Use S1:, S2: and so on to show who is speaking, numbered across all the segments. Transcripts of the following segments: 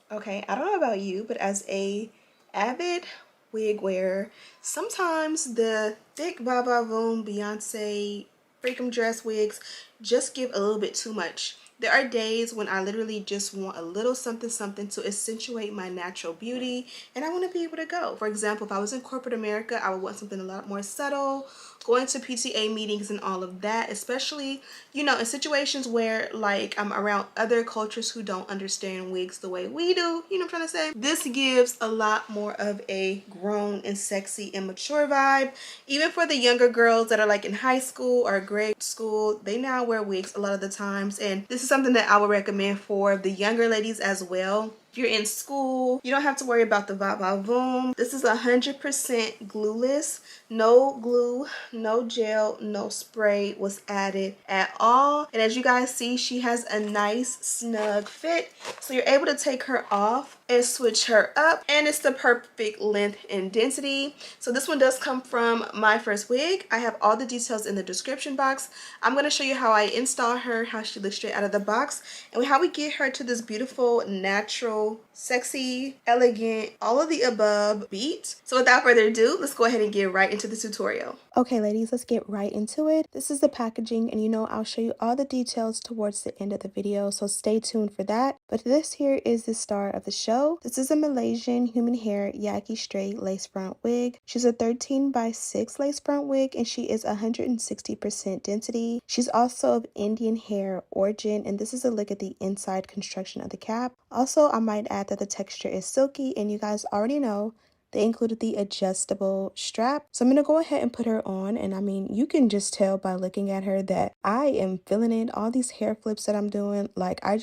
S1: Okay, I don't know about you, but as a avid wig wearer, sometimes the thick Baba Voom Beyonce freakum dress wigs just give a little bit too much. There are days when I literally just want a little something something to accentuate my natural beauty, and I want to be able to go. For example, if I was in corporate America, I would want something a lot more subtle, going to PTA meetings and all of that, especially, you know, in situations where like I'm around other cultures who don't understand wigs the way we do, you know what I'm trying to say? This gives a lot more of a grown and sexy and mature vibe. Even for the younger girls that are like in high school or grade school, they now wear wigs a lot of the times, and this is something that I would recommend for the younger ladies as well. If you're in school, you don't have to worry about the va va voom. This is 100% glueless. No glue, no gel, no spray was added at all. And as you guys see, she has a nice snug fit. So you're able to take her off and switch her up, and it's the perfect length and density. So this one does come from Myfirstwig. I have all the details in the description box. I'm going to show you how I install her, how she looks straight out of the box, and how we get her to this beautiful, natural, sexy, elegant, all of the above beat. So without further ado, let's go ahead and get right into the tutorial. Okay ladies, let's get right into it. This is the packaging, and you know I'll show you all the details towards the end of the video, so stay tuned for that. But this here is the star of the show. This is a Malaysian human hair Yaki straight lace front wig. She's a 13x6 lace front wig, and she is 160% density. She's also of Indian hair origin, and this is a look at the inside construction of the cap. Also, I might add that the texture is silky, and you guys already know they included the adjustable strap. So I'm going to go ahead and put her on. And I mean, you can just tell by looking at her that I am feeling it. All these hair flips that I'm doing, like I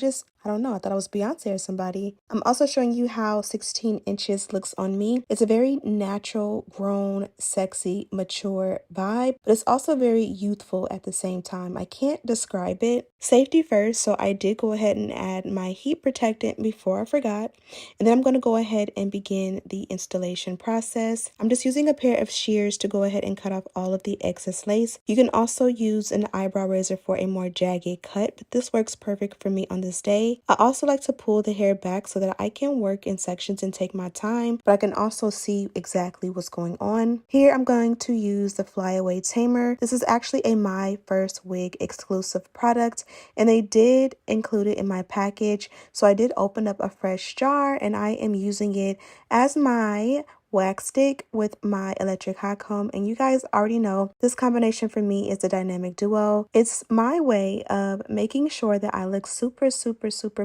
S1: don't know. I thought I was Beyonce or somebody. I'm also showing you how 16 inches looks on me. It's a very natural, grown, sexy, mature vibe, but it's also very youthful at the same time. I can't describe it. Safety first, so I did go ahead and add my heat protectant before I forgot. And then I'm going to go ahead and begin the installation process. I'm just using a pair of shears to go ahead and cut off all of the excess lace. You can also use an eyebrow razor for a more jagged cut, but this works perfect for me on this day. I also like to pull the hair back so that I can work in sections and take my time, but I can also see exactly what's going on. Here I'm going to use the Flyaway Tamer. This is actually a Myfirstwig exclusive product, and they did include it in my package. So I did open up a fresh jar, and I am using it as my wax stick with my electric hot comb. And you guys already know this combination for me is the dynamic duo. It's my way of making sure that I look super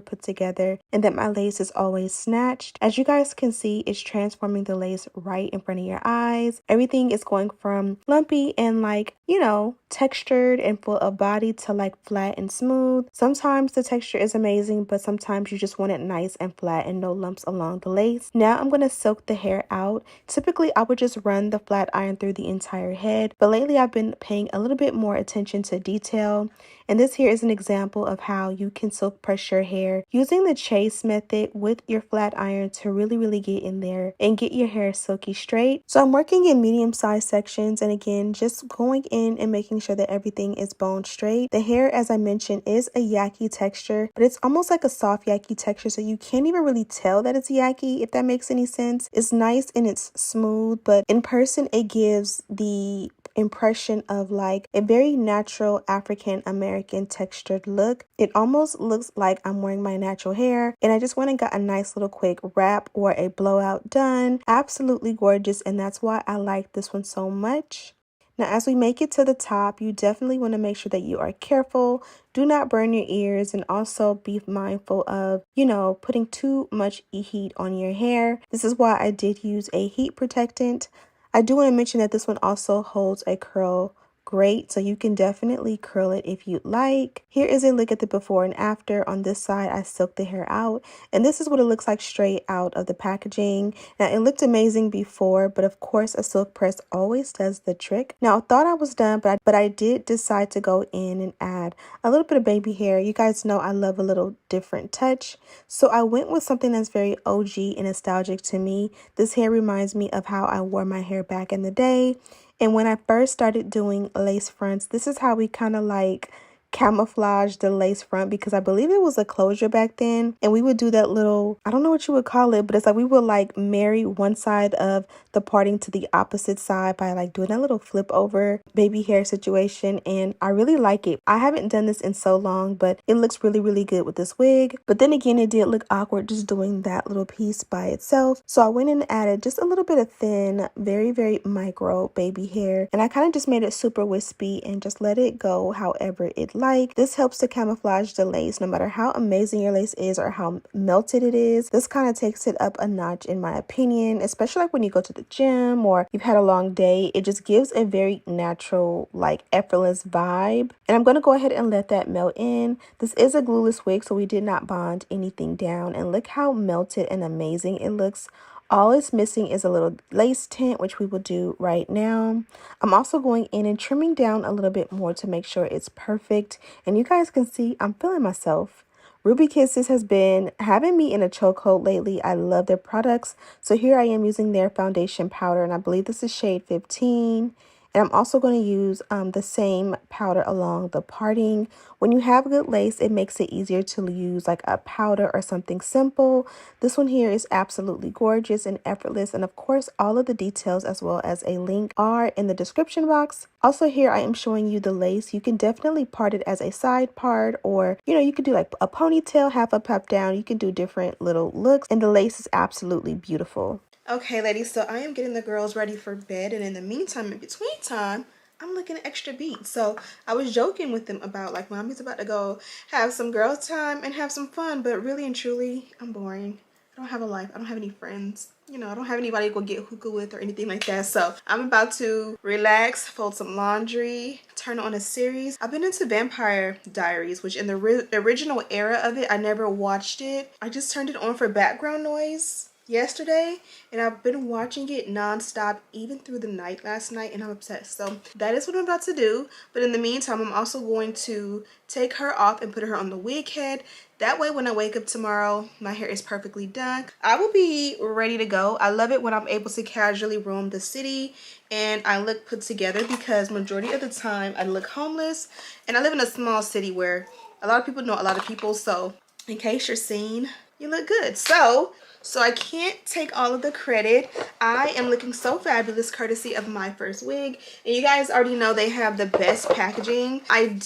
S1: put together and that my lace is always snatched. As you guys can see, it's transforming the lace right in front of your eyes. Everything is going from lumpy and like, you know, textured and full of body to like flat and smooth. Sometimes the texture is amazing, but sometimes you just want it nice and flat and no lumps along the lace. Now I'm going to silk the hair out. Typically I would just run the flat iron through the entire head, but lately I've been paying a little bit more attention to detail. And this here is an example of how you can silk press your hair using the chase method with your flat iron to really get in there and get your hair silky straight. So I'm working in medium-sized sections, and again, just going in and making sure that everything is bone straight. The hair, as I mentioned, is a yaki texture, but it's almost like a soft yaki texture, so you can't even really tell that it's yaki, if that makes any sense. It's nice and it's smooth, but in person it gives the impression of like a very natural African American textured look. It almost looks like I'm wearing my natural hair, and I just went and got a nice little quick wrap or a blowout done. Absolutely gorgeous, and that's why I like this one so much. Now, as we make it to the top, you definitely want to make sure that you are careful. Do not burn your ears, and also be mindful of, you know, putting too much heat on your hair. This is why I did use a heat protectant. I do want to mention that this one also holds a curl great, so you can definitely curl it if you'd like. Here is a look at the before and after. On this side, I silked the hair out, and this is what it looks like straight out of the packaging. Now, it looked amazing before, but of course a silk press always does the trick. Now, I thought I was done, but I did decide to go in and add a little bit of baby hair. You guys know I love a little different touch, so I went with something that's very OG and nostalgic to me. This hair reminds me of how I wore my hair back in the day. And when I first started doing lace fronts, this is how we kind of like camouflage the lace front because I believe it was a closure back then, and we would do that little, I don't know what you would call it, but it's like we would like marry one side of the parting to the opposite side by like doing that little flip over baby hair situation, and I really like it. I haven't done this in so long, but it looks really good with this wig. But then again, it did look awkward just doing that little piece by itself, so I went and added just a little bit of thin, very micro baby hair, and I kind of just made it super wispy and just let it go however it like. This helps to camouflage the lace. No matter how amazing your lace is or how melted it is, this kind of takes it up a notch in my opinion, especially like when you go to the gym or you've had a long day. It just gives a very natural, like effortless vibe. And I'm going to go ahead and let that melt in. This is a glueless wig, so we did not bond anything down, and look how melted and amazing it looks. All it's missing is a little lace tint, which we will do right now. I'm also going in and trimming down a little bit more to make sure it's perfect. And you guys can see I'm feeling myself. Ruby Kisses has been having me in a chokehold lately. I love their products. So here I am using their foundation powder, and I believe this is shade 15. And I'm also going to use the same powder along the parting. When you have good lace, it makes it easier to use like a powder or something simple. This one here is absolutely gorgeous and effortless. And of course, all of the details as well as a link are in the description box. Also here, I am showing you the lace. You can definitely part it as a side part, or, you know, you could do like a ponytail, half up, half down. You can do different little looks, and the lace is absolutely beautiful. Okay, ladies, so I am getting the girls ready for bed, and in the meantime, in between time, I'm looking extra beat. So I was joking with them about like mommy's about to go have some girl time and have some fun, but really and truly, I'm boring. I don't have a life. I don't have any friends. You know, I don't have anybody to go get hookah with or anything like that. So I'm about to relax, fold some laundry, turn on a series. I've been into Vampire Diaries, which in the original era of it, I never watched it. I just turned it on for background noise yesterday, and I've been watching it non-stop even through the night last night, and I'm obsessed. So that is what I'm about to do. But in the meantime, I'm also going to take her off and put her on the wig head. That way when I wake up tomorrow, my hair is perfectly done. I will be ready to go. I love it when I'm able to casually roam the city and I look put together, because majority of the time I look homeless, and I live in a small city where a lot of people know a lot of people. So in case you're seen, you look good. So I can't take all of the credit. I am looking so fabulous courtesy of Myfirstwig. And you guys already know they have the best packaging. I'm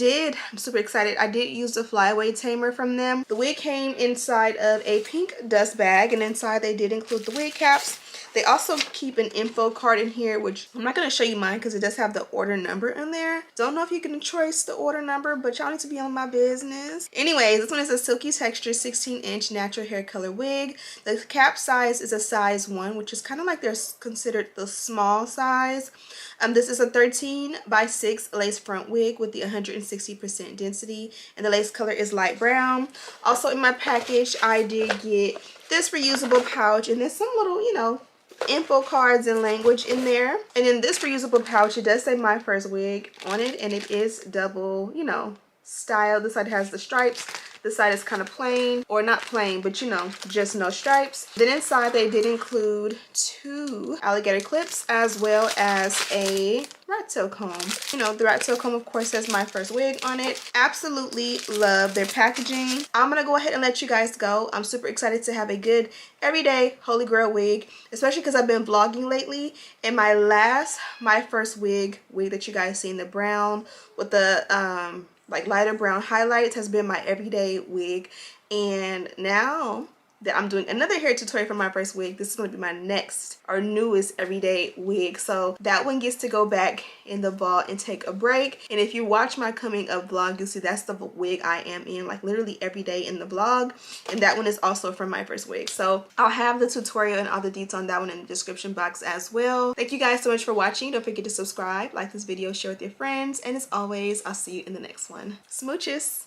S1: super excited. I did use the flyaway tamer from them. The wig came inside of a pink dust bag, and inside they did include the wig caps. They also keep an info card in here, which I'm not going to show you mine because it does have the order number in there. Don't know if you can trace the order number, but y'all need to be on my business. Anyways, this one is a silky texture 16-inch natural hair color wig. The cap size is a size 1, which is kind of like they're considered the small size. This is a 13x6 lace front wig with the 160% density, and the lace color is light brown. Also in my package, I did get this reusable pouch, and there's some little, you know, info cards and language in there. And in this reusable pouch, it does say Myfirstwig on it, and it is double, you know, style. This side has the stripes. This side is kind of plain, or not plain, but you know, just no stripes. Then inside they did include 2 alligator clips as well as a rat tail comb. You know, the rat tail comb of course says Myfirstwig on it. Absolutely love their packaging. I'm gonna go ahead and let you guys go. I'm super excited to have a good everyday holy grail wig, especially because I've been vlogging lately, and my last Myfirstwig wig that you guys seen, the brown with the like lighter brown highlights, has been my everyday wig. And now that I'm doing another hair tutorial for Myfirstwig, this is going to be my next or newest everyday wig. So that one gets to go back in the vault and take a break. And if you watch my coming up vlog, you'll see that's the wig I am in, like literally every day in the vlog. And that one is also from Myfirstwig. So I'll have the tutorial and all the details on that one in the description box as well. Thank you guys so much for watching. Don't forget to subscribe, like this video, share with your friends, and as always, I'll see you in the next one. Smooches!